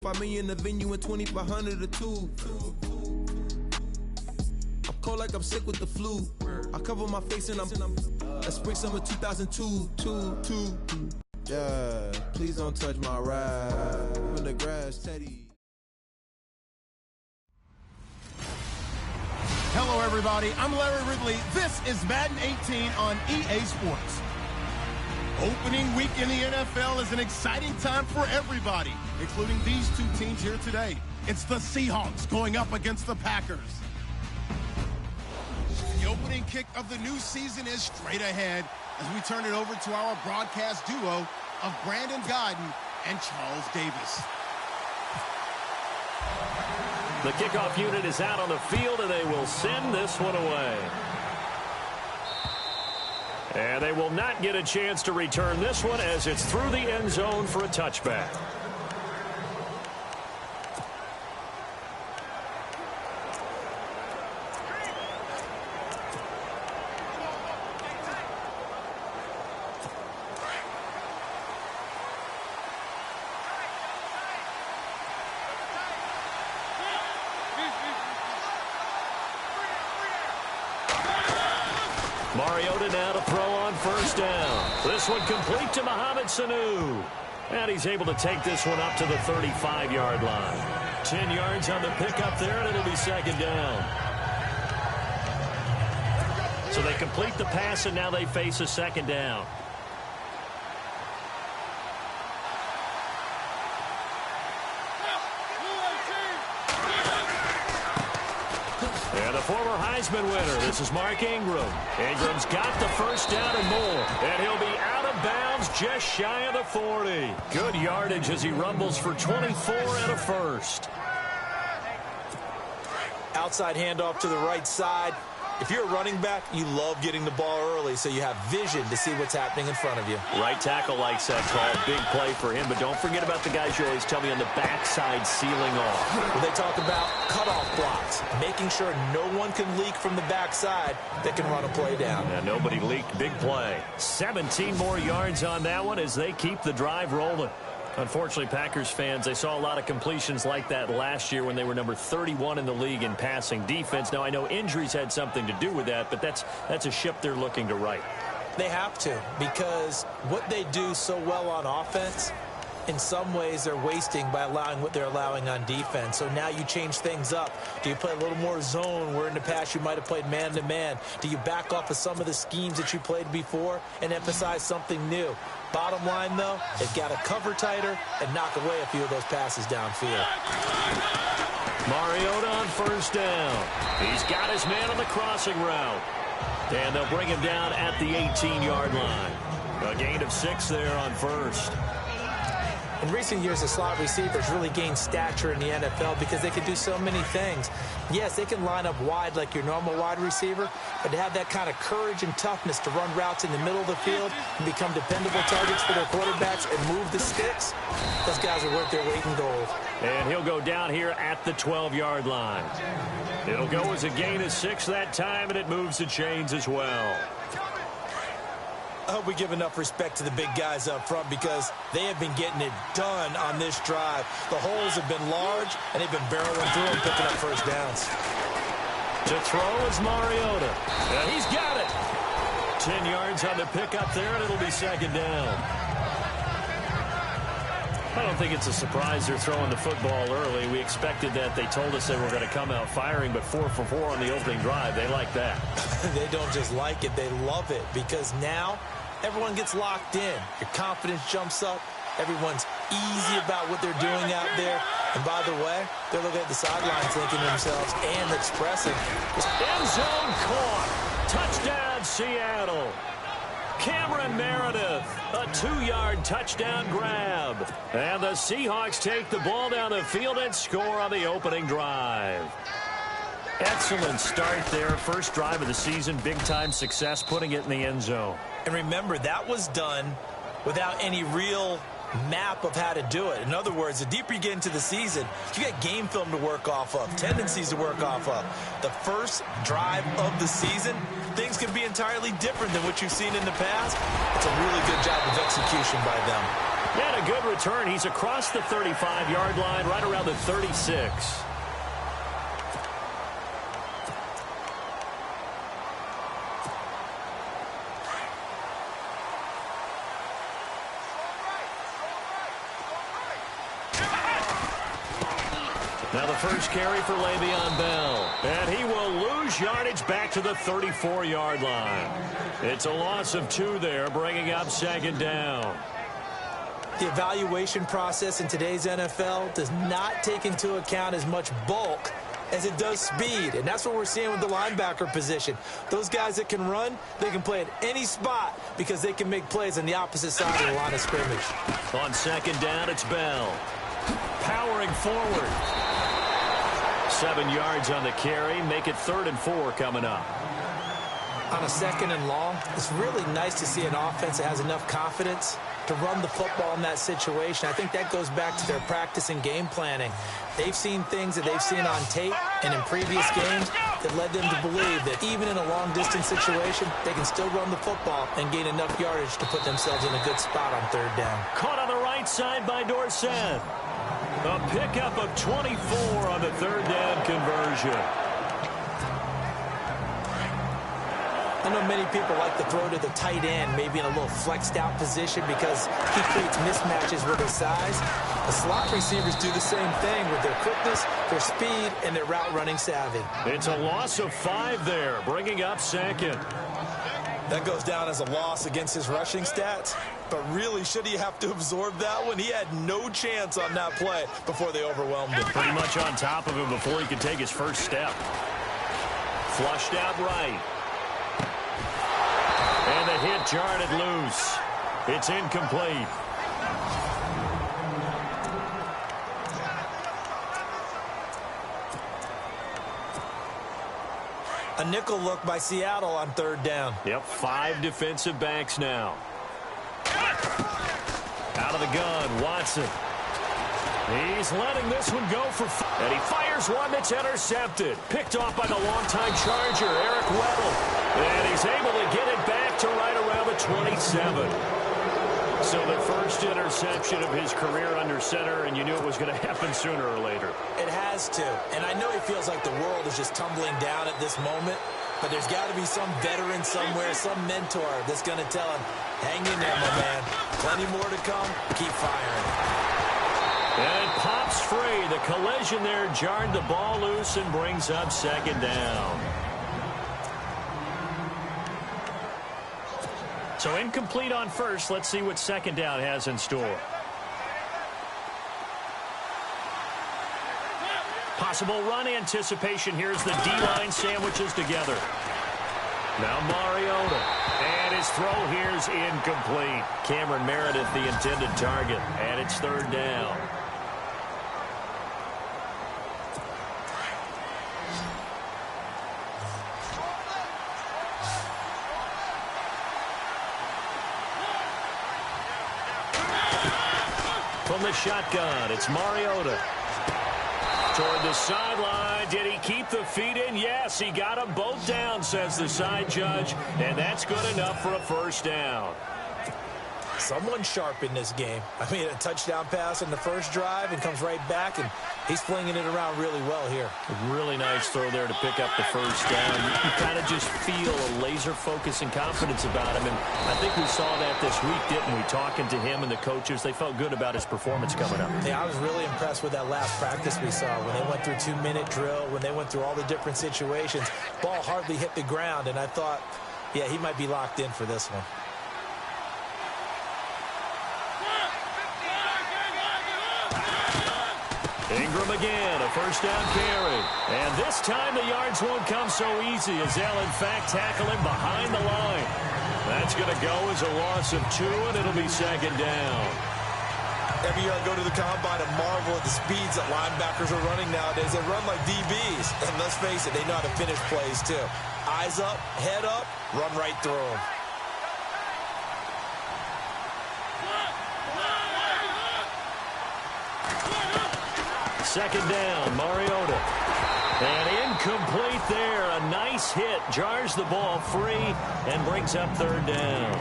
25 million in the venue and 2,500 a two. I'm cold like I'm sick with the flu. I cover my face and I'm that's spring summer 2002. Yeah, please don't touch my ride. In the grass, Teddy. Hello, everybody. I'm Larry Ridley. This is Madden 18 on EA Sports. Opening week in the NFL is an exciting time for everybody, including these two teams here today. It's the Seahawks going up against the Packers. The opening kick of the new season is straight ahead as we turn it over to our broadcast duo of Brandon Godden and Charles Davis. The kickoff unit is out on the field, and they will send this one away. And they will not get a chance to return this one as it's through the end zone for a touchback. Mariota now to throw on first down. This one complete to Mohamed Sanu. And he's able to take this one up to the 35-yard line. 10 yards on the pickup there, and it'll be second down. So they complete the pass, and now they face a second down. And the former Heisman winner, this is Mark Ingram. Ingram's got the first down and more. And he'll be out of bounds just shy of the 40. Good yardage as he rumbles for 24 and a first. Outside handoff to the right side. If you're a running back, you love getting the ball early so you have vision to see what's happening in front of you. Right tackle likes that call. Big play for him. But don't forget about the guys you always tell me on the backside sealing off. Well, they talk about cutoff blocks, making sure no one can leak from the backside that can run a play down. Yeah, nobody leaked. Big play. 17 more yards on that one as they keep the drive rolling. Unfortunately, Packers fans, they saw a lot of completions like that last year when they were number 31 in the league in passing defense. Now, I know injuries had something to do with that, but that's a ship they're looking to right. They have to, because what they do so well on offense, in some ways they're wasting by allowing what they're allowing on defense. So now you change things up. Do you play a little more zone where in the past you might have played man-to-man? Do you back off of some of the schemes that you played before and emphasize something new? Bottom line, though, they've got to cover tighter and knock away a few of those passes downfield. Mariota on first down. He's got his man on the crossing route. And they'll bring him down at the 18-yard line. A gain of 6 there on first. In recent years, the slot receivers really gained stature in the NFL because they can do so many things. Yes, they can line up wide like your normal wide receiver, but to have that kind of courage and toughness to run routes in the middle of the field and become dependable targets for their quarterbacks and move the sticks, those guys are worth their weight in gold. And he'll go down here at the 12-yard line. It'll go as a gain of 6 that time, and it moves the chains as well. I hope we give enough respect to the big guys up front because they have been getting it done on this drive. The holes have been large, and they've been barreling through and picking up first downs. To throw is Mariota. And he's got it. 10 yards on the pickup there, and it'll be second down. I don't think it's a surprise they're throwing the football early. We expected that. They told us they were going to come out firing, but 4 for 4 on the opening drive. They like that. They don't just like it. They love it because now everyone gets locked in. Your confidence jumps up. Everyone's easy about what they're doing out there. And by the way, they're looking at the sidelines thinking to themselves and expressing. End zone caught. Touchdown, Seattle. Cameron Meredith, a 2-yard touchdown grab. And the Seahawks take the ball down the field and score on the opening drive. Excellent start there. First drive of the season, big-time success, putting it in the end zone. And remember, that was done without any real map of how to do it. In other words, the deeper you get into the season, you got game film to work off of, tendencies to work off of. The first drive of the season, things can be entirely different than what you've seen in the past. It's a really good job of execution by them. And a good return. He's across the 35-yard line, right around the 36. Now the first carry for Le'Veon Bell. And he will lose yardage back to the 34-yard line. It's a loss of 2 there, bringing up second down. The evaluation process in today's NFL does not take into account as much bulk as it does speed. And that's what we're seeing with the linebacker position. Those guys that can run, they can play at any spot because they can make plays on the opposite side of the line of scrimmage. On second down, it's Bell. Powering forward. 7 yards on the carry. Make it 3rd and 4 coming up. On a 2nd and long, it's really nice to see an offense that has enough confidence to run the football in that situation. I think that goes back to their practice and game planning. They've seen things that they've seen on tape and in previous games that led them to believe that even in a long-distance situation, they can still run the football and gain enough yardage to put themselves in a good spot on 3rd down. Caught on the right side by Dorsett. A pickup of 24 on the 3rd down conversion. I know many people like to throw to the tight end, maybe in a little flexed out position because he creates mismatches with his size. The slot receivers do the same thing with their quickness, their speed, and their route running savvy. It's a loss of 5 there, bringing up second. That goes down as a loss against his rushing stats. But really, should he have to absorb that one? He had no chance on that play before they overwhelmed him. Pretty much on top of him before he could take his first step. Flushed out right. And the hit jarred it loose. It's incomplete. A nickel look by Seattle on 3rd down. Yep, 5 defensive backs now. Out of the gun, Watson. He's letting this one go for 5. And he fires one that's intercepted. Picked off by the longtime Charger, Eric Weddle. And he's able to get it back to right around the 27. So the first interception of his career under center, and you knew it was going to happen sooner or later. It has to. And I know he feels like the world is just tumbling down at this moment, but there's got to be some veteran somewhere, some mentor that's going to tell him, hang in there, my man. Plenty more to come. Keep firing. And it pops free. The collision there jarred the ball loose and brings up second down. So incomplete on first. Let's see what second down has in store. Possible run anticipation. Here's the D-line sandwiches together. Now Mariota. And his throw here's incomplete. Cameron Meredith, the intended target. And it's 3rd down. From the shotgun, it's Mariota. Toward the sideline. Did he keep the feet in? Yes, he got them both down, says the side judge. And that's good enough for a 1st down. Someone sharp in this game. I mean, a touchdown pass on the first drive and comes right back, and he's flinging it around really well here. A really nice throw there to pick up the 1st down. You kind of just feel a laser focus and confidence about him, and I think we saw that this week, didn't we? Talking to him and the coaches, they felt good about his performance coming up. Yeah, I was really impressed with that last practice we saw when they went through 2-minute drill, when they went through all the different situations. Ball hardly hit the ground, and I thought, yeah, he might be locked in for this one. Ingram again, a 1st down carry. And this time the yards won't come so easy as they'll in fact tackle him behind the line. That's going to go as a loss of 2, and it'll be second down. Every year I go to the combine and marvel at the speeds that linebackers are running nowadays. They run like DBs. And let's face it, they know how to finish plays too. Eyes up, head up, run right through them. Second down, Mariota. And incomplete there. A nice hit. Jars the ball free and brings up 3rd down.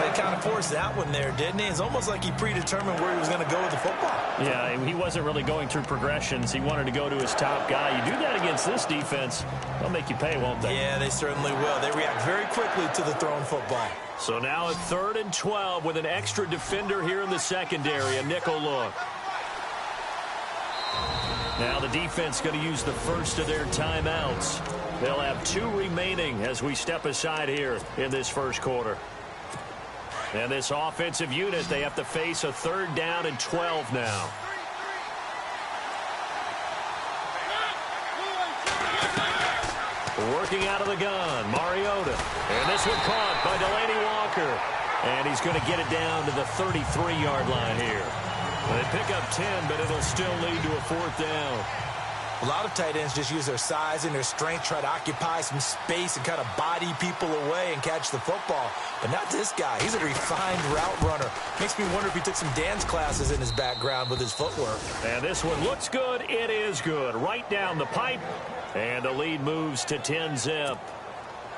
They kind of forced that one there, didn't he? It's almost like he predetermined where he was going to go with the football. Yeah, he wasn't really going through progressions. He wanted to go to his top guy. You do that against this defense, they'll make you pay, won't they? Yeah, they certainly will. They react very quickly to the thrown football. So now at 3rd and 12 with an extra defender here in the secondary, a nickel look. Now the defense going to use the first of their timeouts. They'll have 2 remaining as we step aside here in this first quarter. And this offensive unit, they have to face a 3rd down and 12 now. Working out of the gun, Mariota. And this one caught by Delaney Walker. And he's going to get it down to the 33-yard line here. They pick up 10, but it'll still lead to a 4th down. A lot of tight ends just use their size and their strength, try to occupy some space and kind of body people away and catch the football. But not this guy. He's a refined route runner. Makes me wonder if he took some dance classes in his background with his footwork. And this one looks good. It is good. Right down the pipe. And the lead moves to 10-zip.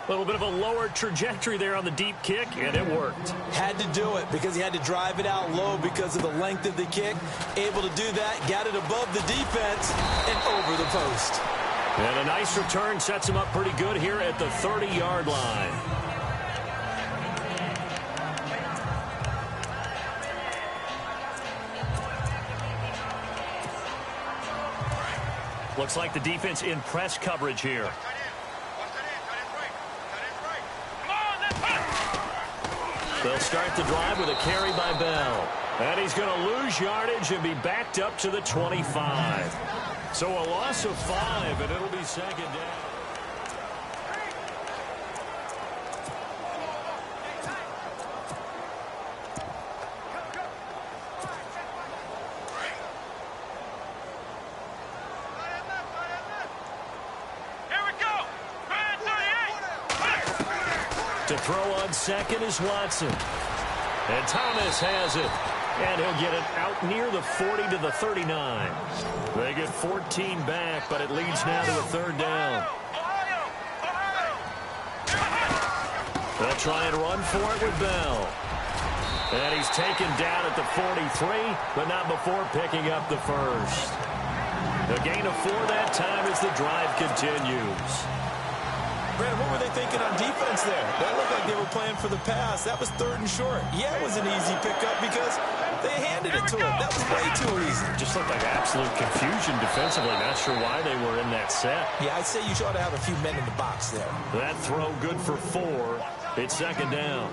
A little bit of a lower trajectory there on the deep kick, and it worked. Had to do it because he had to drive it out low because of the length of the kick. Able to do that, got it above the defense and over the post. And a nice return sets him up pretty good here at the 30-yard line. Looks like the defense in press coverage here. They'll start the drive with a carry by Bell. And he's going to lose yardage and be backed up to the 25. So a loss of 5, and it'll be 2nd down. To throw on 2nd is Watson. And Thomas has it. And he'll get it out near the 40 to the 39. They get 14 back, but it leads now to a 3rd down. They'll try and run for it with Bell. And he's taken down at the 43, but not before picking up the first. A gain of 4 that time as the drive continues. Brandon, what were they thinking on defense there? That looked like they were playing for the pass. That was 3rd and short. Yeah, it was an easy pickup because they handed it to him. That was way too easy. Just looked like absolute confusion defensively. Not sure why they were in that set. Yeah, I'd say you ought to have a few men in the box there. That throw good for 4. It's 2nd down.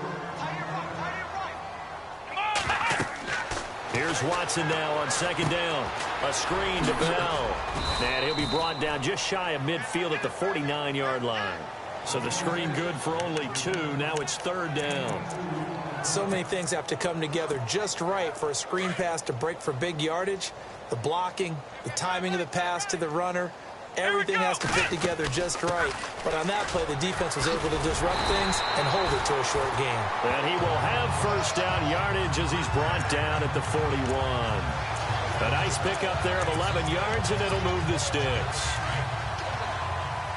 Here's Watson now on 2nd down. A screen to Bell. And he'll be brought down just shy of midfield at the 49-yard line. So the screen good for only 2. Now it's 3rd down. So many things have to come together just right for a screen pass to break for big yardage. The blocking, the timing of the pass to the runner, everything has to fit together just right. But on that play, the defense was able to disrupt things and hold it to a short game. And he will have 1st down yardage as he's brought down at the 41. A nice pickup there of 11 yards, and it'll move the sticks.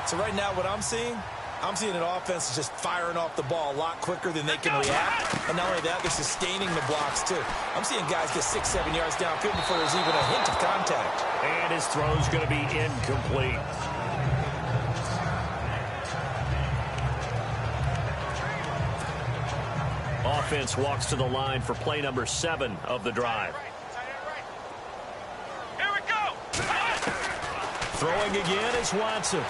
So right now what I'm seeing an offense just firing off the ball a lot quicker than they can react. And not only that, they're sustaining the blocks, too. I'm seeing guys get 6-7 yards downfield before there's even a hint of contact. And his throw's going to be incomplete. Offense walks to the line for play number 7 of the drive. Here we go. Throwing again is Watson.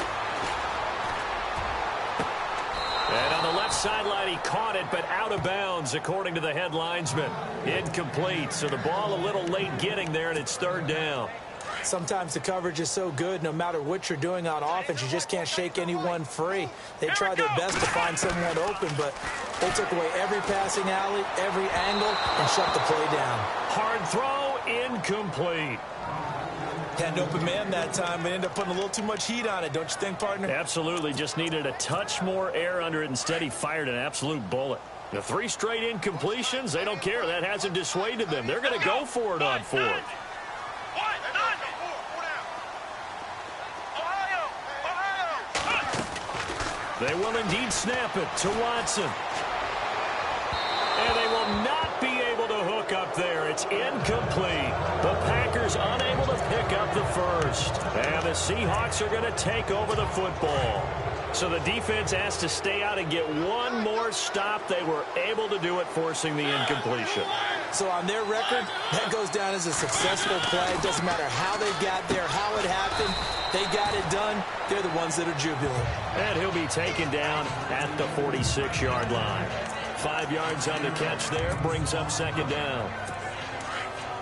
And on the left sideline, he caught it, but out of bounds, according to the head linesman. Incomplete, so the ball a little late getting there, and it's 3rd down. Sometimes the coverage is so good, no matter what you're doing on offense, you just can't shake anyone free. They try their best to find someone open, but they took away every passing alley, every angle, and shut the play down. Hard throw, incomplete. Had an open man that time, but ended up putting a little too much heat on it, don't you think, partner? Absolutely, just needed a touch more air under it. Instead, he fired an absolute bullet. The 3 straight incompletions, they don't care. That hasn't dissuaded them. They're going to go for it on 4th. They will indeed snap it to Watson. And they not be able to hook up there. It's incomplete. The Packers unable to pick up the first. And the Seahawks are going to take over the football. So the defense has to stay out and get one more stop. They were able to do it, forcing the incompletion. So on their record, that goes down as a successful play. It doesn't matter how they got there, how it happened. They got it done. They're the ones that are jubilant. And he'll be taken down at the 46-yard line. 5 yards on the catch there, brings up second down.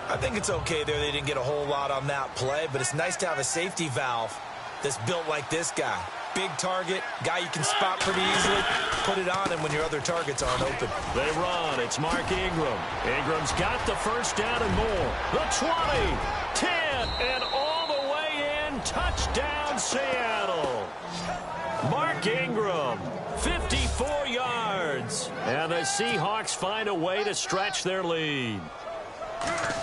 I think it's okay there. They didn't get a whole lot on that play, but it's nice to have a safety valve that's built like this guy. Big target, guy you can spot pretty easily. Put it on him when your other targets aren't open. They run. It's Mark Ingram. Ingram's got the first down and more. The 20, 10, and all the way in. Touchdown, Seattle. Mark Ingram, 54 yards. And the Seahawks find a way to stretch their lead.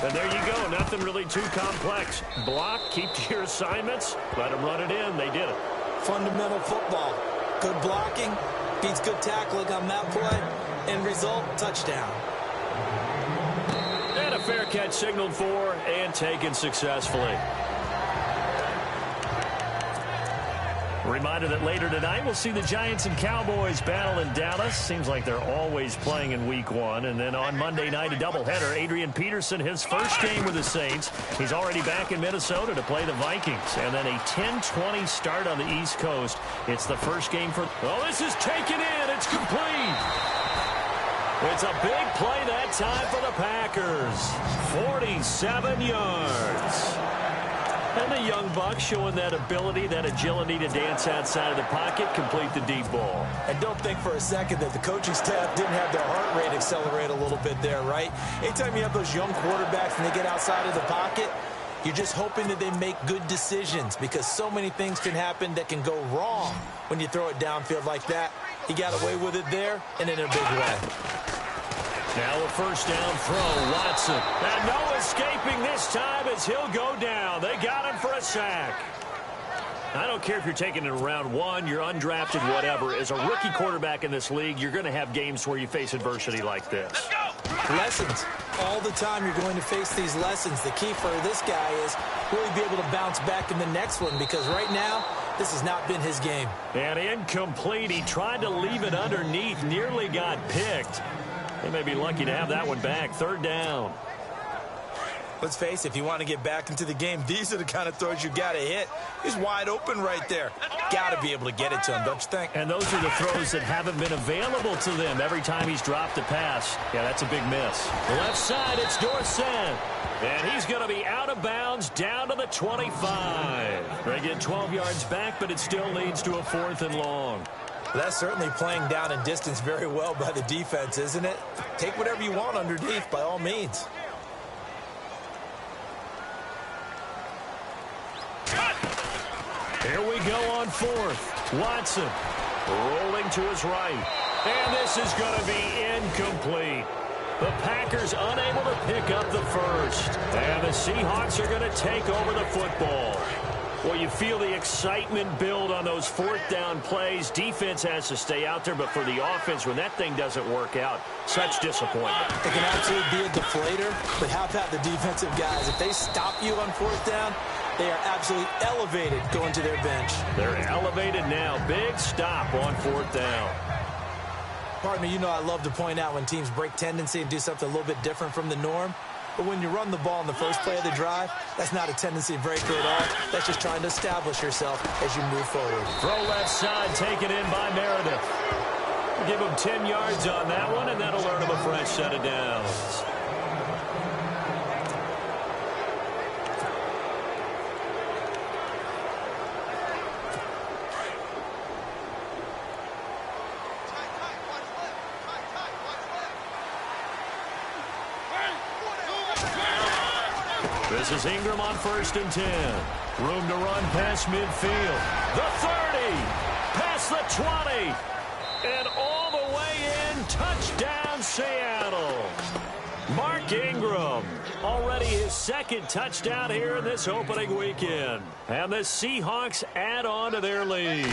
And there you go. Nothing really too complex. Block, keep to your assignments, let them run it in. They did it. Fundamental football. Good blocking beats good tackling on that play. End result, touchdown. And a fair catch signaled for and taken successfully. Reminder that later tonight we'll see the Giants and Cowboys battle in Dallas. Seems like they're always playing in week 1. And then on Monday night, a doubleheader. Adrian Peterson, his first game with the Saints. He's already back in Minnesota to play the Vikings. And then a 10-20 start on the East Coast. It's the first game for... Oh, this is taken in. It's complete. It's a big play that time for the Packers. 47 yards. And the young buck showing that ability, that agility to dance outside of the pocket, complete the deep ball. And don't think for a second that the coaching staff didn't have their heart rate accelerate a little bit there, right? Anytime you have those young quarterbacks and they get outside of the pocket, you're just hoping that they make good decisions because so many things can happen that can go wrong when you throw it downfield like that. He got away with it there and in a big way. Now a first down throw, Watson. And no escaping this time as he'll go down. They got him for a sack. I don't care if you're taking it in round 1, you're undrafted, whatever. As a rookie quarterback in this league, you're going to have games where you face adversity like this. Lessons. All the time you're going to face these lessons. The key for this guy is really be able to bounce back in the next one because right now, this has not been his game. And incomplete. He tried to leave it underneath, nearly got picked. They may be lucky to have that one back. Third down. Let's face it, if you want to get back into the game, these are the kind of throws you got to hit. He's wide open right there. Got to be able to get it to him, don't you think? And those are the throws that haven't been available to them every time he's dropped a pass. Yeah, that's a big miss. Left side, it's Dorsett. And he's going to be out of bounds down to the 25. They get 12 yards back, but it still leads to a 4th and long. That's certainly playing down in distance very well by the defense, isn't it? Take whatever you want underneath, by all means. Here we go on 4th. Watson rolling to his right. And this is going to be incomplete. The Packers unable to pick up the first. And the Seahawks are going to take over the football. Well, you feel the excitement build on those 4th down plays. Defense has to stay out there, but for the offense, when that thing doesn't work out, such disappointment. It can absolutely be a deflator, but how about the defensive guys? If they stop you on 4th down, they are absolutely elevated going to their bench. They're elevated now. Big stop on 4th down. Pardon me, you know I love to point out when teams break tendency and do something a little bit different from the norm. But when you run the ball in the first play of the drive, that's not a tendency breaker at all. That's just trying to establish yourself as you move forward. Throw left side, taken in by Meredith. Give him 10 yards on that one, and that'll earn him a fresh set of downs. This is Ingram on 1st and 10. Room to run past midfield. The 30. Past the 20. And all the way in. Touchdown, Seattle. Mark Ingram. Already his 2nd touchdown here in this opening weekend. And the Seahawks add on to their lead.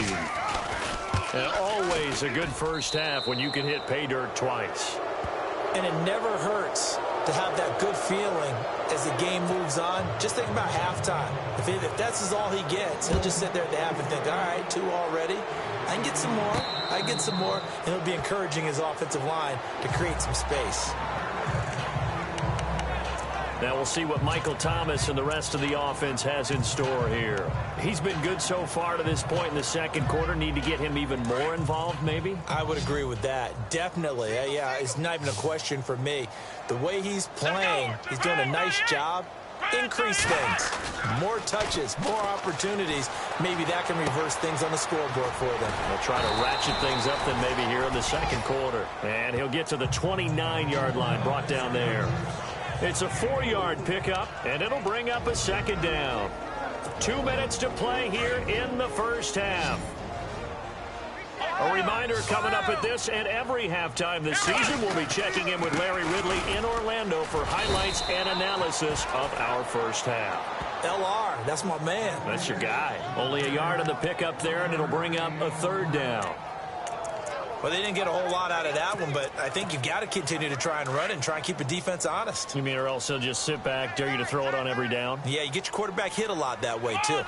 And always a good first half when you can hit pay dirt twice. And it never hurts to have that good feeling as the game moves on. Just think about halftime. If that's all he gets, he'll just sit there at the half and think, all right, 2 already. I can get some more. I can get some more. And he'll be encouraging his offensive line to create some space. Now we'll see what Michael Thomas and the rest of the offense has in store here. He's been good so far to this point in the second quarter. Need to get him even more involved, maybe? I would agree with that. Definitely. Yeah, it's not even a question for me. The way he's playing, he's doing a nice job. Increase things. More touches, more opportunities. Maybe that can reverse things on the scoreboard for them. They'll try to ratchet things up then maybe here in the second quarter. And he'll get to the 29-yard line, brought down there. It's a 4-yard pickup, and it'll bring up a second down. 2 minutes to play here in the first half. A reminder coming up at this and every halftime this season, we'll be checking in with Larry Ridley in Orlando for highlights and analysis of our first half. LR, that's my man. That's your guy. Only a yard on the pickup there, and it'll bring up a third down. Well, they didn't get a whole lot out of that one, but I think you've got to continue to try and run and try and keep the defense honest. You mean or else he'll just sit back, dare you to throw it on every down? Yeah, you get your quarterback hit a lot that way, too.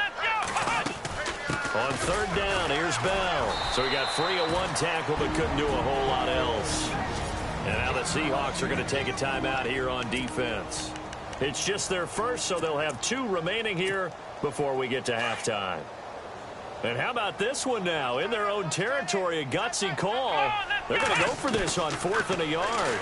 On third down, here's Bell. So he got free of 1 tackle, but couldn't do a whole lot else. And now the Seahawks are going to take a timeout here on defense. It's just their first, so they'll have 2 remaining here before we get to halftime. And how about this one now? In their own territory, a gutsy call. They're going to go for this on 4th and a yard.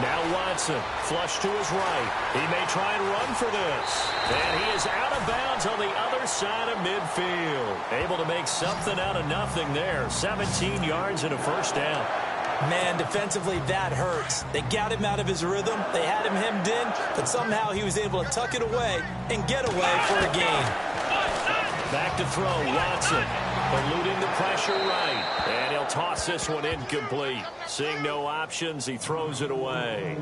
Now Watson, flush to his right. He may try and run for this. And he is out of bounds on the other side of midfield. Able to make something out of nothing there. 17 yards and a first down. Man, defensively, that hurts. They got him out of his rhythm. They had him hemmed in, but somehow he was able to tuck it away and get away for a gain. Back to throw, Watson, eluding the pressure right, and he'll toss this one incomplete. Seeing no options, he throws it away.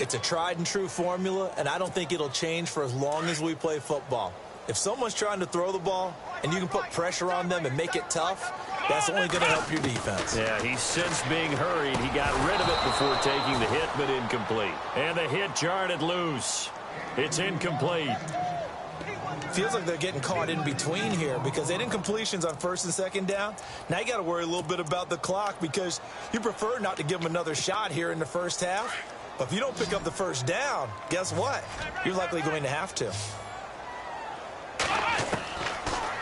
It's a tried and true formula, and I don't think it'll change for as long as we play football. If someone's trying to throw the ball and you can put pressure on them and make it tough, that's only going to help your defense. Yeah, he's since being hurried. He got rid of it before taking the hit, but incomplete. And the hit jarred it loose. It's incomplete. Feels like they're getting caught in between here because they didn't completions on 1st and 2nd down. Now you got to worry a little bit about the clock because you prefer not to give them another shot here in the first half. But if you don't pick up the first down, guess what? You're likely going to have to.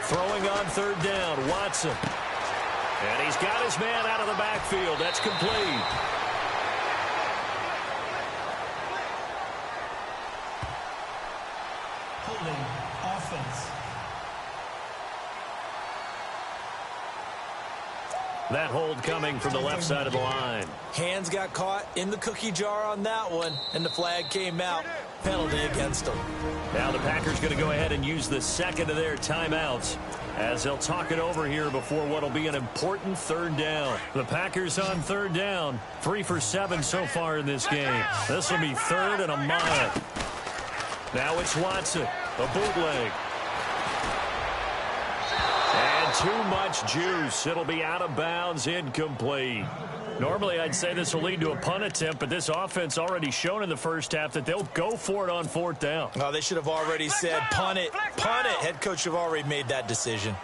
Throwing on 3rd down, Watson. And he's got his man out of the backfield. That's complete. Holding offense. That hold coming from the left side of the line. Hands got caught in the cookie jar on that one, and the flag came out. Penalty against them. Now the Packers going to go ahead and use the second of their timeouts as they'll talk it over here before what will be an important 3rd down. The Packers on 3rd down, 3 for 7 so far in this game. This will be 3rd and a mile. Now it's Watson, a bootleg. And too much juice. It'll be out of bounds, incomplete. Normally, I'd say this will lead to a punt attempt, but this offense already shown in the first half that they'll go for it on 4th down. Oh, they should have already said, punt it, punt it. Head coach have already made that decision.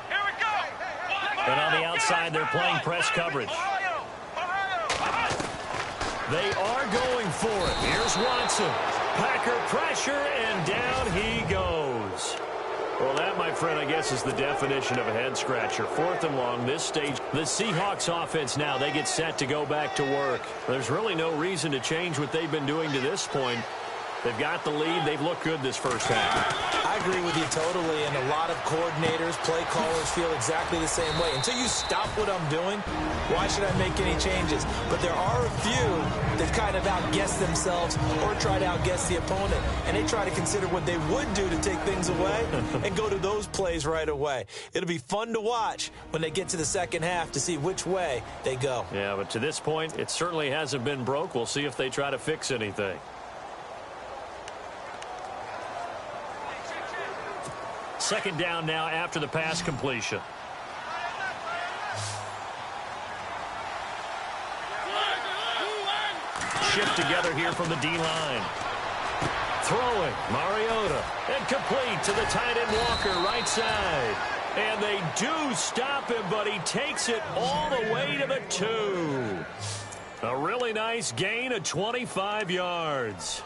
Here we go. And on the outside, they're playing press coverage. They are going for it. Here's Watson. Packer pressure, and down he goes. Well, that, my friend, I guess is the definition of a head-scratcher. 4th and long, this stage. The Seahawks offense now, they get set to go back to work. There's really no reason to change what they've been doing to this point. They've got the lead. They've looked good this first half. I agree with you totally, and a lot of coordinators, play callers feel exactly the same way. Until you stop what I'm doing, why should I make any changes? But there are a few that kind of outguess themselves or try to outguess the opponent, and they try to consider what they would do to take things away and go to those plays right away. It'll be fun to watch when they get to the second half to see which way they go. Yeah, but to this point, it certainly hasn't been broke. We'll see if they try to fix anything. Second down now after the pass completion. shift together here from the D-line. Throwing, Mariota, and complete to the tight end Walker, right side. And they do stop him, but he takes it all the way to the 2. A really nice gain of 25 yards.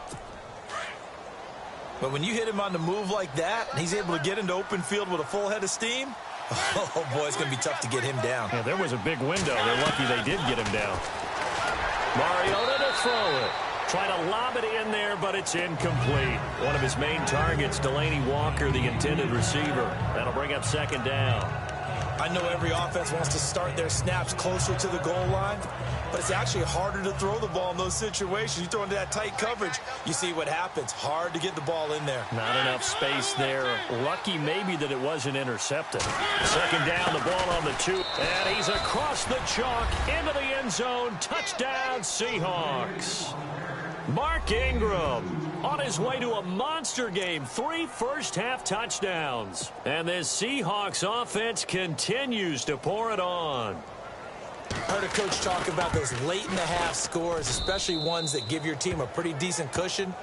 But when you hit him on the move like that, and he's able to get into open field with a full head of steam, oh, boy, it's going to be tough to get him down. Yeah, there was a big window. They're lucky they did get him down. Mariota to throw it. Try to lob it in there, but it's incomplete. One of his main targets, Delaney Walker, the intended receiver. That'll bring up second down. I know every offense wants to start their snaps closer to the goal line, but it's actually harder to throw the ball in those situations. You throw into that tight coverage, you see what happens. Hard to get the ball in there. Not enough space there. Lucky maybe that it wasn't intercepted. Second down, the ball on the 2. And he's across the chalk into the end zone. Touchdown, Seahawks. Mark Ingram on his way to a monster game. 3 first-half touchdowns. And this Seahawks offense continues to pour it on. I heard a coach talk about those late-in-the-half scores, especially ones that give your team a pretty decent cushion.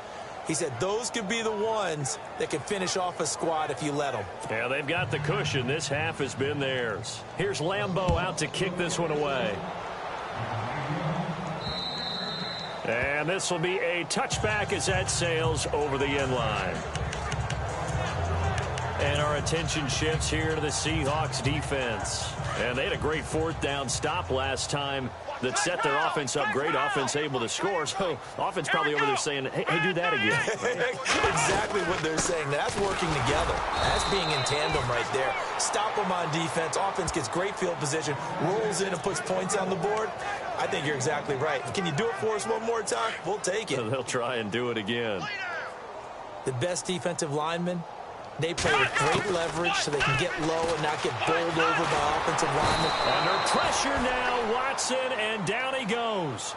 He said those could be the ones that can finish off a squad if you let them. Yeah, they've got the cushion. This half has been theirs. Here's Lambeau out to kick this one away. And this will be a touchback as that sails over the end line. And our attention shifts here to the Seahawks defense. And they had a great 4th down stop last time that set their offense up. Great offense able to score. So offense probably over there saying, hey, do that again. Exactly what they're saying. That's working together. That's being in tandem right there. Stop them on defense. Offense gets great field position, rolls in and puts points on the board. I think you're exactly right. Can you do it for us one more time? We'll take it. They'll try and do it again. The best defensive linemen, they play with great leverage so they can get low and not get bowled over by offensive linemen. Under pressure now, Watson, and down he goes.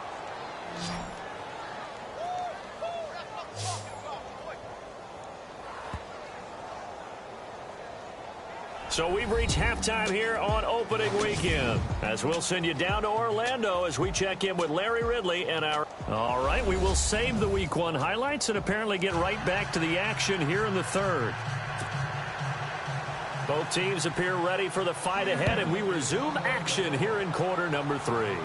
So we've reached halftime here on opening weekend, as we'll send you down to Orlando as we check in with Larry Ridley and our... All right, we will save the Week 1 highlights and apparently get right back to the action here in the 3rd. Both teams appear ready for the fight ahead, and we resume action here in quarter number 3.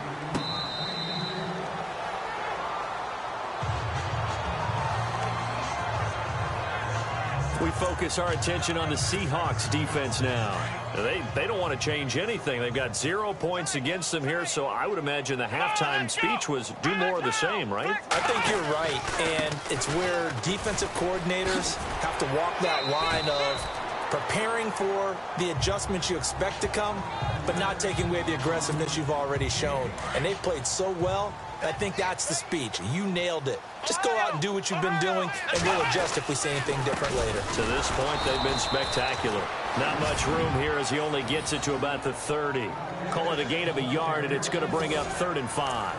We focus our attention on the Seahawks defense now. They don't want to change anything. They've got 0 points against them here, so I would imagine the halftime speech was do more of the same, right? I think you're right, and it's where defensive coordinators have to walk that line of preparing for the adjustments you expect to come, but not taking away the aggressiveness you've already shown. And they've played so well, I think that's the speech. You nailed it. Just go out and do what you've been doing, and we'll adjust if we see anything different later. To this point, they've been spectacular. Not much room here as he only gets it to about the 30. Call it a gain of a yard, and it's going to bring up 3rd and 5.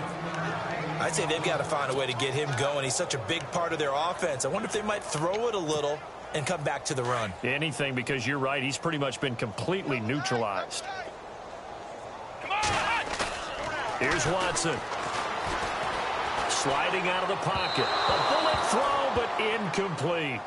I'd say they've got to find a way to get him going. He's such a big part of their offense. I wonder if they might throw it a little and come back to the run. Anything, because you're right. He's pretty much been completely neutralized. Here's Watson. Sliding out of the pocket. A bullet throw, but incomplete.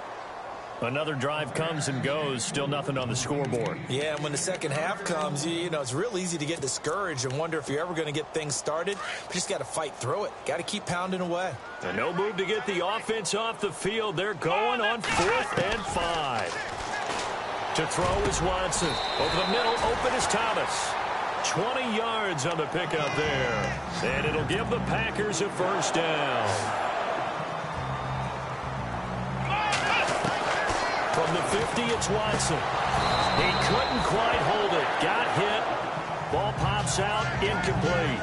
Another drive comes and goes. Still nothing on the scoreboard. Yeah, and when the second half comes, you know, it's real easy to get discouraged and wonder if you're ever going to get things started. You just got to fight through it. Got to keep pounding away. And no move to get the offense off the field. They're going on 4th and 5. To throw is Watson. Over the middle, open is Thomas. 20 yards on the pickup there. And it'll give the Packers a first down. From the 50, it's Watson. He couldn't quite hold it. Got hit. Ball pops out. Incomplete.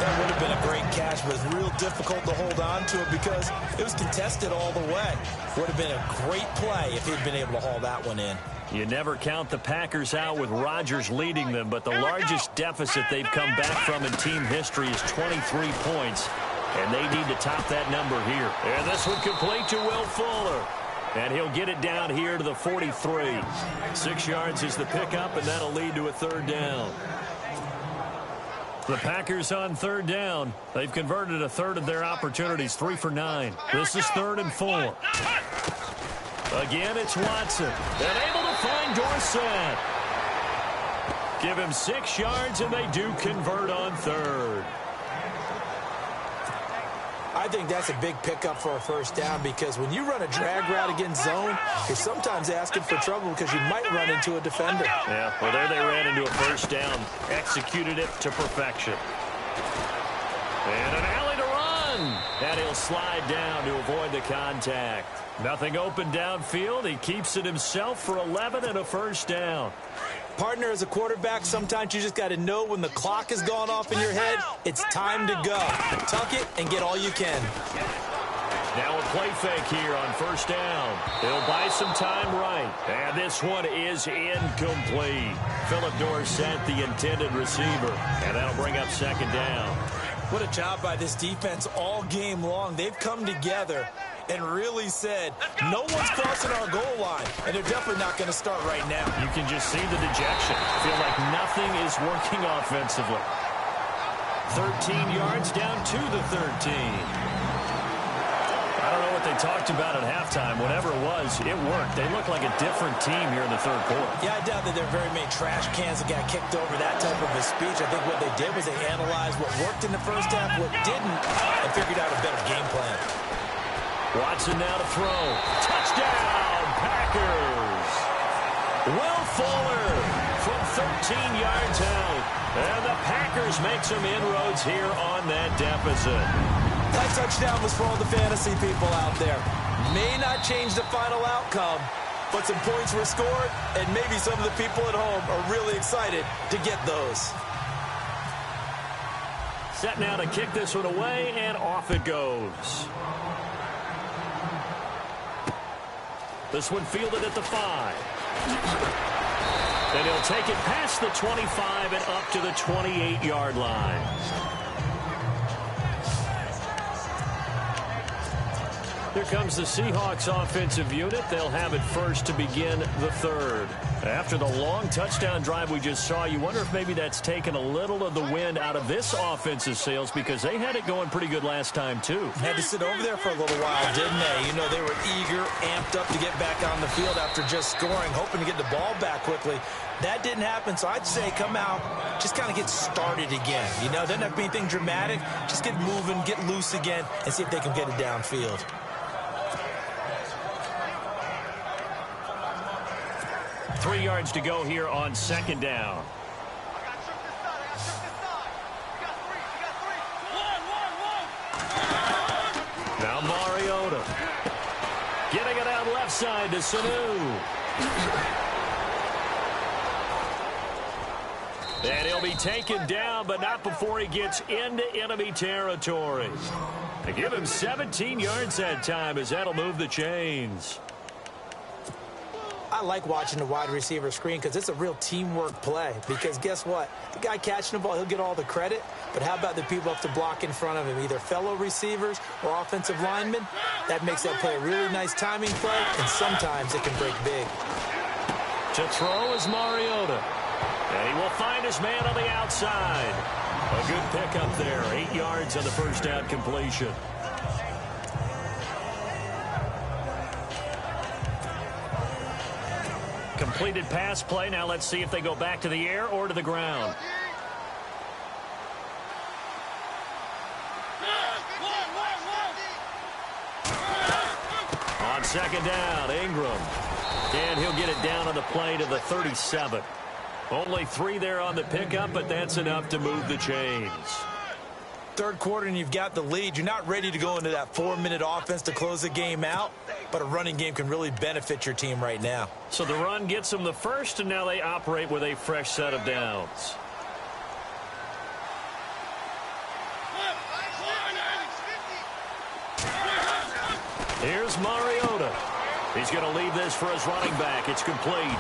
That would have been a great catch, but it's real difficult to hold on to it because it was contested all the way. Would have been a great play if he'd been able to haul that one in. You never count the Packers out with Rodgers leading them, but the largest deficit they've come back from in team history is 23 points, and they need to top that number here. And this one complete to Will Fuller, and he'll get it down here to the 43. 6 yards is the pickup, and that'll lead to a 3rd down. The Packers on third down. They've converted a third of their opportunities, 3 for 9. This is 3rd and 4. Again, it's Watson. And able to find Dorsett. Give him 6 yards, and they do convert on 3rd. I think that's a big pickup for a first down because when you run a drag route against zone, you're sometimes asking for trouble because you might run into a defender. Yeah, well, there they ran into a first down. Executed it to perfection. And an alley to run. And he'll slide down to avoid the contact. Nothing open downfield. He keeps it himself for 11 and a first down. Partner, as a quarterback, sometimes you just got to know when the clock has gone off in your head, it's time to go. Tuck it and get all you can. Now a play fake here on first down. He'll buy some time right. And this one is incomplete. Philip Dorsett, the intended receiver. And that'll bring up 2nd down. What a job by this defense all game long. They've come together and really said, no one's crossing our goal line, and they're definitely not going to start right now. You can just see the dejection. Feel like nothing is working offensively. 13 yards down to the 13. I don't know what they talked about at halftime. Whatever it was, it worked. They look like a different team here in the 3rd quarter. Yeah, I doubt that there are very many trash cans that got kicked over that type of a speech. I think what they did was they analyzed what worked in the first half, what didn't, and figured out a better game plan. Watson now to throw. Touchdown, Packers. Will Fuller from 13 yards out. And the Packers make some inroads here on that deficit. That touchdown was for all the fantasy people out there. May not change the final outcome, but some points were scored, and maybe some of the people at home are really excited to get those. Set now to kick this one away, and off it goes. This one fielded at the 5. And he'll take it past the 25 and up to the 28-yard line. Here comes the Seahawks offensive unit. They'll have it first to begin the 3rd. After the long touchdown drive we just saw, you wonder if maybe that's taken a little of the wind out of this offensive sails because they had it going pretty good last time, too. Had to sit over there for a little while, didn't they? You know, they were eager, amped up to get back on the field after just scoring, hoping to get the ball back quickly. That didn't happen, so I'd say come out, just kind of get started again. You know, doesn't have to be anything dramatic. Just get moving, get loose again, and see if they can get it downfield. Three yards to go here on 2nd down. Now Mariota. Getting it out left side to Sanu. And he'll be taken down, but not before he gets into enemy territory. They give him 17 yards that time as that'll move the chains. I like watching the wide receiver screen because it's a real teamwork play. Because guess what? The guy catching the ball, he'll get all the credit. But how about the people up to block in front of him, either fellow receivers or offensive linemen? That makes that play a really nice timing play, and sometimes it can break big. To throw is Mariota. And he will find his man on the outside. A good pickup there. 8 yards on the first down completion. Completed pass play. Now let's see if they go back to the air or to the ground. On 2nd down, Ingram. And he'll get it down on the play to the 37. Only 3 there on the pickup, but that's enough to move the chains. 3rd quarter and you've got the lead. You're not ready to go into that 4-minute offense to close the game out, but a running game can really benefit your team right now. So the run gets them the first, and now they operate with a fresh set of downs. Here's Mariota. He's going to leave this for his running back. It's complete.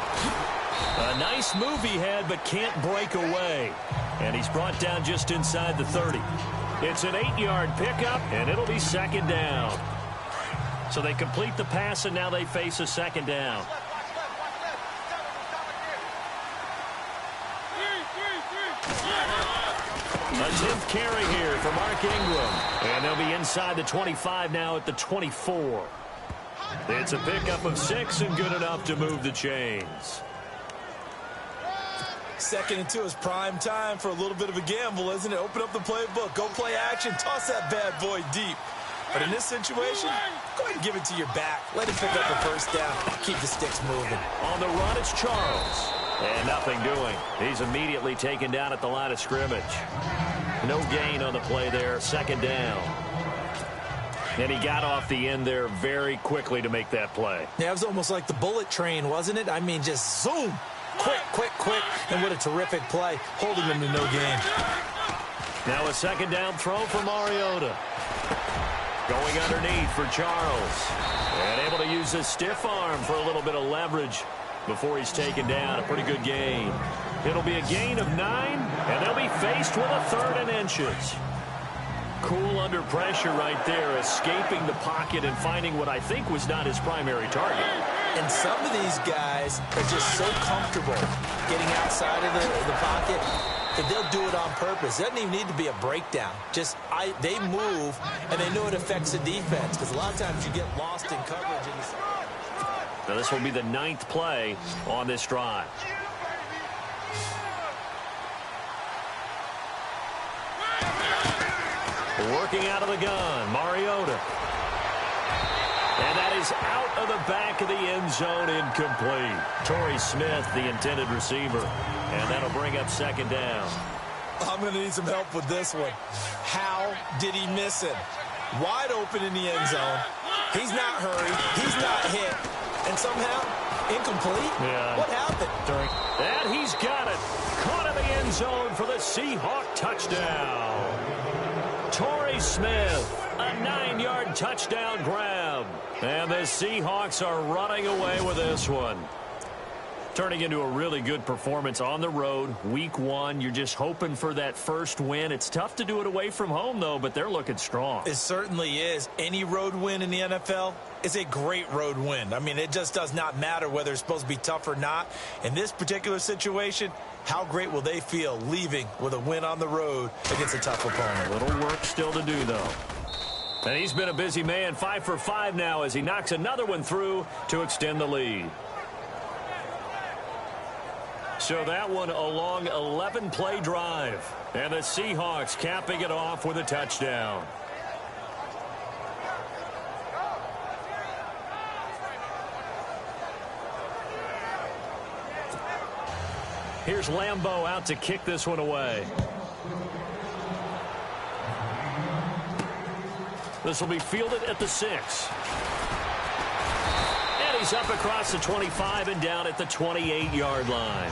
A nice move he had, but can't break away. And he's brought down just inside the 30. It's an 8-yard pickup, and it'll be 2nd down. So they complete the pass, and now they face a 2nd down. A 10th carry here for Mark Ingram. And they'll be inside the 25 now at the 24. It's a pickup of 6 and good enough to move the chains. 2nd and 2 is prime time for a little bit of a gamble, isn't it? Open up the playbook, go play action, toss that bad boy deep. But in this situation, go ahead and give it to your back. Let him pick up a first down. Keep the sticks moving. On the run, it's Charles. And nothing doing. He's immediately taken down at the line of scrimmage. No gain on the play there. 2nd down. And he got off the end there very quickly to make that play. Yeah, it was almost like the bullet train, wasn't it? I mean, just zoom. Quick. And what a terrific play, holding them to no gain. Now a 2nd down throw for Mariota. Going underneath for Charles. And able to use his stiff arm for a little bit of leverage before he's taken down. A pretty good gain. It'll be a gain of 9, and they'll be faced with a 3rd and inches. Cool under pressure right there, escaping the pocket and finding what I think was not his primary target. And some of these guys are just so comfortable getting outside of the pocket that they'll do it on purpose. It doesn't even need to be a breakdown. They move, and they know it affects the defense, because a lot of times you get lost in coverage. Now this will be the 9th play on this drive. Working out of the gun, Mariota. And that is out of the back of the end zone, incomplete. Torrey Smith, the intended receiver. And that'll bring up 2nd down. I'm going to need some help with this one. How did he miss it? Wide open in the end zone. He's not hurried. He's not hit. And somehow, incomplete? Yeah. What happened? And he's got it. Caught in the end zone for the Seahawk touchdown. Torrey Smith. A 9-yard touchdown grab. And the Seahawks are running away with this one. Turning into a really good performance on the road. Week 1, you're just hoping for that first win. It's tough to do it away from home, though, but they're looking strong. It certainly is. Any road win in the NFL is a great road win. I mean, it just does not matter whether it's supposed to be tough or not. In this particular situation, how great will they feel leaving with a win on the road against a tough opponent? A little work still to do, though. And he's been a busy man, 5 for 5 now as he knocks another one through to extend the lead. So that one a long 11-play drive. And the Seahawks capping it off with a touchdown. Here's Lambeau out to kick this one away. This will be fielded at the 6. And he's up across the 25 and down at the 28-yard line.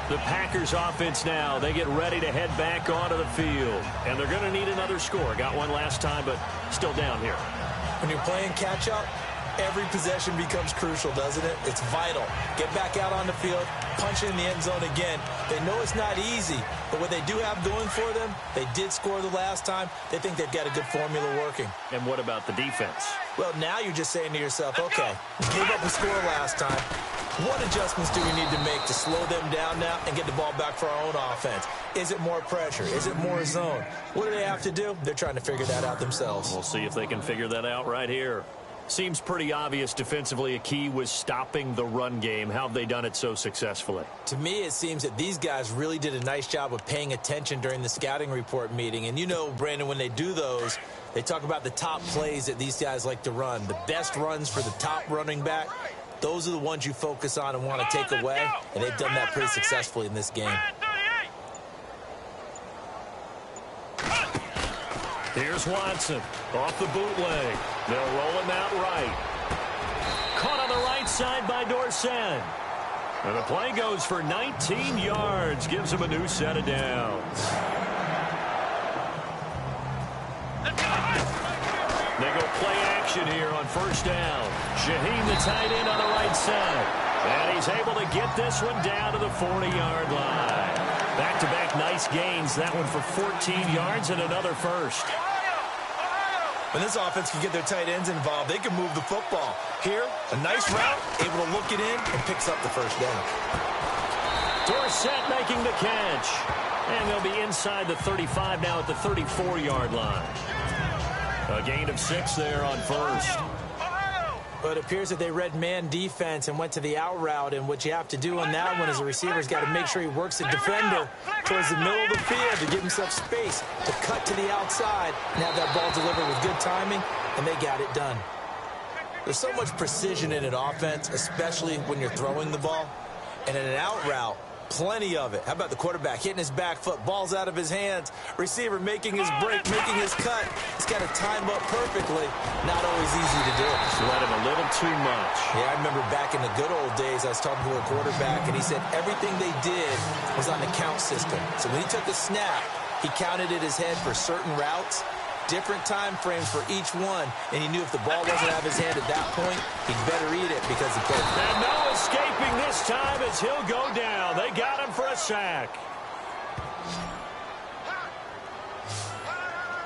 The Packers offense now, they get ready to head back onto the field. And they're going to need another score. Got one last time, but still down here. When you're playing catch-up, every possession becomes crucial, doesn't it? It's vital. Get back out on the field, punch in the end zone again. They know it's not easy, but what they do have going for them, they did score the last time. They think they've got a good formula working. And what about the defense? Well, now you're just saying to yourself, okay, gave up a score last time. What adjustments do we need to make to slow them down now and get the ball back for our own offense? Is it more pressure? Is it more zone? What do they have to do? They're trying to figure that out themselves. We'll see if they can figure that out right here. Seems pretty obvious defensively a key was stopping the run game. How have they done it so successfully? To me, it seems that these guys really did a nice job of paying attention during the scouting report meeting. And you know, Brandon, when they do those, they talk about the top plays that these guys like to run. The best runs for the top running back, those are the ones you focus on and want to take away. And they've done that pretty successfully in this game. Here's Watson off the bootleg. They'll roll him out right. Caught on the right side by Dorsett. And the play goes for 19 yards. Gives him a new set of downs. They go play action here on first down. Shaheen, the tight end on the right side. And he's able to get this one down to the 40-yard line. Back-to-back nice gains. That one for 14 yards and another first. When this offense can get their tight ends involved, they can move the football. Here, a nice route, able to look it in, and picks up the first down. Dorsett making the catch. And they'll be inside the 35 now at the 34-yard line. A gain of 6 there on first. But it appears that they read man defense and went to the out route. And what you have to do on that one is the receiver's got to make sure he works the defender towards the middle of the field to give himself space to cut to the outside and have that ball delivered with good timing, and they got it done. There's so much precision in an offense, especially when you're throwing the ball. And in an out route, plenty of it. How about the quarterback hitting his back foot, ball's out of his hands, receiver making his break, making his cut. He's got to time up perfectly. Not always easy to do. Just let him a little too much. Yeah, I remember back in the good old days, I was talking to a quarterback, and he said everything they did was on the count system. So when he took a snap, he counted in his head for certain routes, different time frames for each one, and he knew if the ball wasn't out of his hand at that point, he'd better eat it because he played. And no escaping this time as he'll go down. They got him for a sack.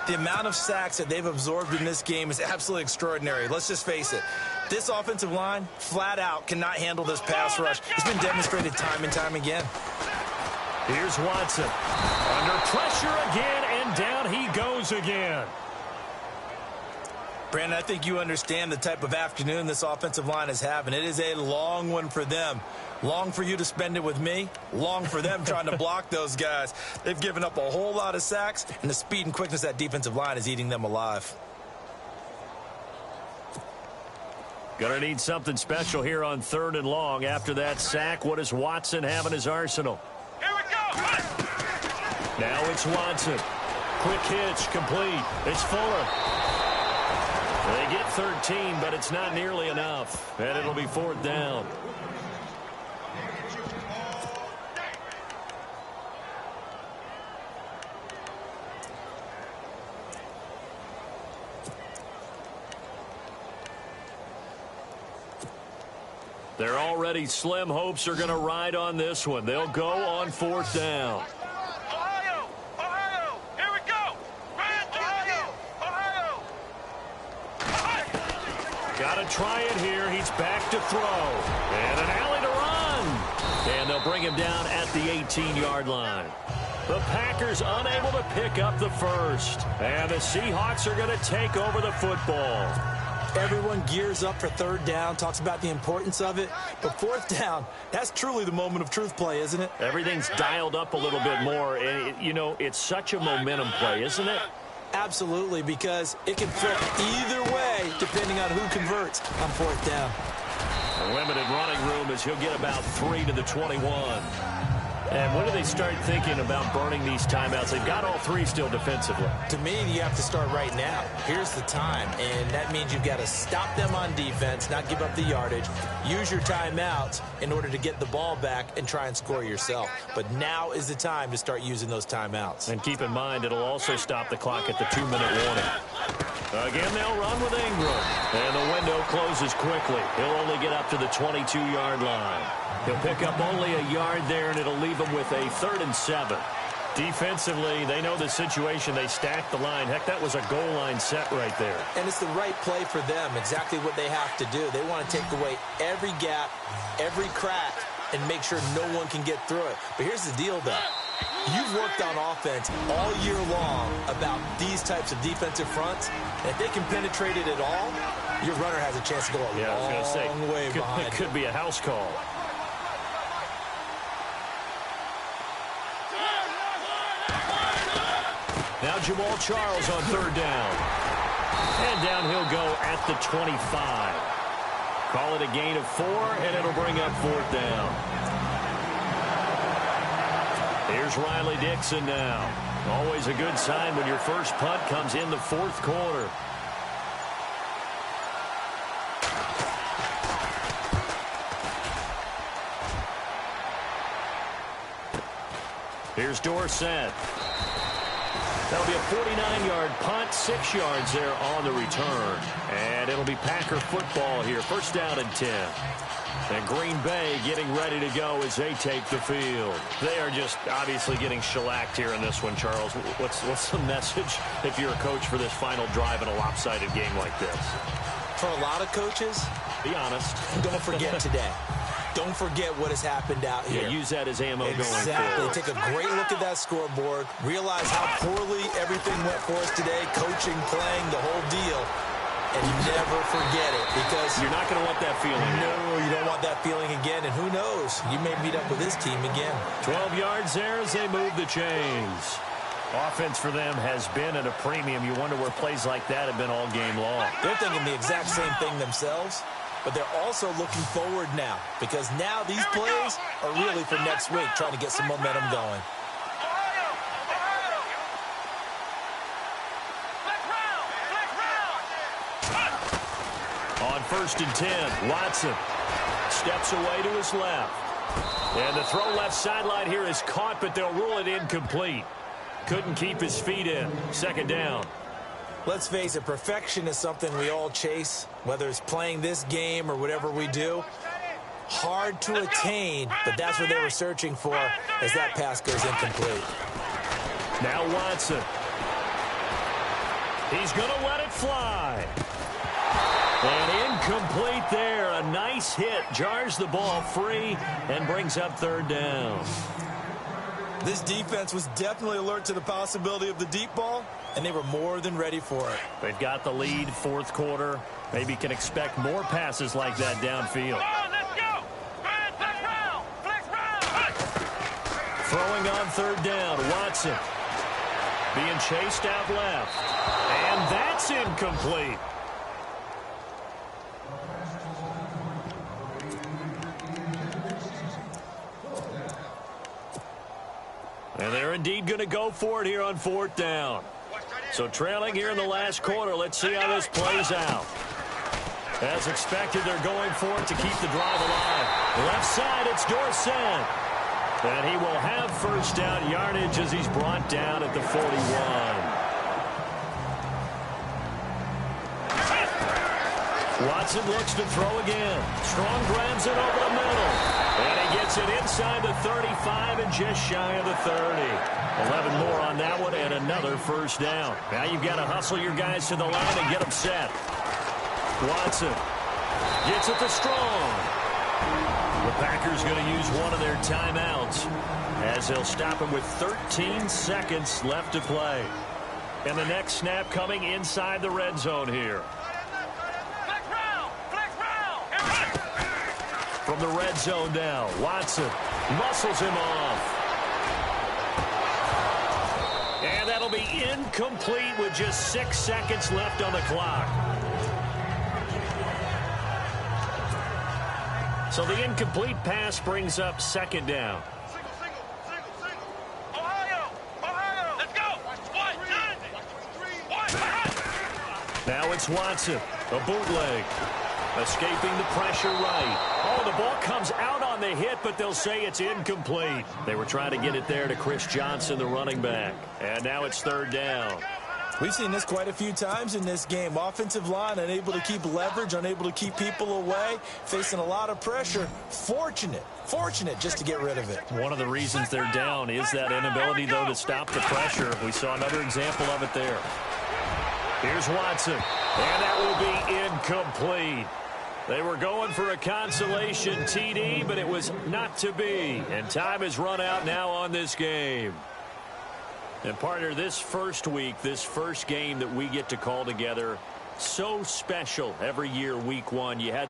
The amount of sacks that they've absorbed in this game is absolutely extraordinary. Let's just face it. This offensive line, flat out, cannot handle this pass rush. It's been demonstrated time and time again. Here's Watson. Under pressure again, and down he goes again. Brandon, I think you understand the type of afternoon this offensive line is having. It is a long one for them. Long for you to spend it with me. Long for them trying to block those guys. They've given up a whole lot of sacks, and the speed and quickness of that defensive line is eating them alive. Gonna need something special here on 3rd and long. After that sack, what does Watson have in his arsenal? Here we go. Now it's Watson. Quick hitch, complete. It's Fuller. They get 13, but it's not nearly enough. And it'll be 4th down. They're already slim hopes are going to ride on this one. They'll go on 4th down. Ohio, here we go. Ohio. Got to try it here. He's back to throw. And an alley to run. And they'll bring him down at the 18-yard line. The Packers unable to pick up the first. And the Seahawks are going to take over the football. Everyone gears up for 3rd down, talks about the importance of it. But 4th down, that's truly the moment of truth play, isn't it? Everything's dialed up a little bit more. And, you know, it's such a momentum play, isn't it? Absolutely, because it can flip either way depending on who converts on 4th down. A limited running room as he'll get about 3 to the 21. And when do they start thinking about burning these timeouts? They've got all 3 still defensively. To me, you have to start right now. Here's the time, and that means you've got to stop them on defense, not give up the yardage, use your timeouts in order to get the ball back and try and score yourself. But now is the time to start using those timeouts. And keep in mind, it'll also stop the clock at the 2-minute warning. Again, they'll run with Ingram. And the window closes quickly. He'll only get up to the 22-yard line. He'll pick up only a yard there, and it'll leave him with a 3rd and 7. Defensively, they know the situation. They stack the line. Heck, that was a goal line set right there. And it's the right play for them, exactly what they have to do. They want to take away every gap, every crack, and make sure no one can get through it. But here's the deal, though. You've worked on offense all year long about these types of defensive fronts. And if they can penetrate it at all, your runner has a chance to go a long way behind. It could be a house call. Now Jamal Charles on 3rd down. And down he'll go at the 25. Call it a gain of 4, and it'll bring up 4th down. Here's Riley Dixon now. Always a good sign when your first punt comes in the 4th quarter. Here's Dorsett. That'll be a 49-yard punt, 6 yards there on the return. And it'll be Packer football here. 1st down and 10. And Green Bay getting ready to go as they take the field. They are just obviously getting shellacked here in this one, Charles. What's the message if you're a coach for this final drive in a lopsided game like this? For a lot of coaches, be honest. don't forget today. don't forget what has happened out here. Yeah, use that as ammo going forward. Exactly. Take a great look at that scoreboard. Realize how poorly everything went for us today. Coaching, playing, the whole deal. And never forget it, because you're not going to want that feeling. No, you don't want that feeling again. And who knows? You may meet up with this team again. 12 yards there as they move the chains. Offense for them has been at a premium. You wonder where plays like that have been all game long. They're thinking the exact same thing themselves, but they're also looking forward now, because now these plays are really for next week, trying to get some momentum going. On 1st and 10, Watson steps away to his left. And the throw left sideline here is caught, but they'll rule it incomplete. Couldn't keep his feet in. 2nd down. Let's face it, perfection is something we all chase, whether it's playing this game or whatever we do. Hard to attain, but that's what they were searching for as that pass goes incomplete. Now Watson. He's going to let it fly. And incomplete there. A nice hit. Jars the ball free and brings up 3rd down. This defense was definitely alert to the possibility of the deep ball, and they were more than ready for it. They've got the lead, 4th quarter. Maybe can expect more passes like that downfield. Throwing on 3rd down, Watson. Being chased out left. And that's incomplete. And they're indeed going to go for it here on 4th down. So trailing here in the last quarter. Let's see how this plays out. As expected, they're going for it to keep the drive alive. Left side, it's Dorsett. And he will have 1st down yardage as he's brought down at the 41. Watson looks to throw again. Strong grabs it over the middle. And he gets it inside the 35 and just shy of the 30. 11 more on that one and another 1st down. Now you've got to hustle your guys to the line and get them set. Watson gets it to Strong. The Packers going to use one of their timeouts as they'll stop him with 13 seconds left to play. And the next snap coming inside the red zone here. From the red zone now, Watson muscles him off. And that'll be incomplete with just 6 seconds left on the clock. So the incomplete pass brings up 2nd down. Ohio, let's go. Now it's Watson, a bootleg. Escaping the pressure right. Oh, the ball comes out on the hit, but they'll say it's incomplete. They were trying to get it there to Chris Johnson, the running back. And now it's 3rd down. We've seen this quite a few times in this game. Offensive line unable to keep leverage, unable to keep people away, facing a lot of pressure. Fortunate just to get rid of it. One of the reasons they're down is that inability, though, to stop the pressure. We saw another example of it there. Here's Watson, and that will be incomplete. They were going for a consolation TD, but it was not to be. And time has run out now on this game. And partner, this first week, this first game that we get to call together, so special every year, week 1. You had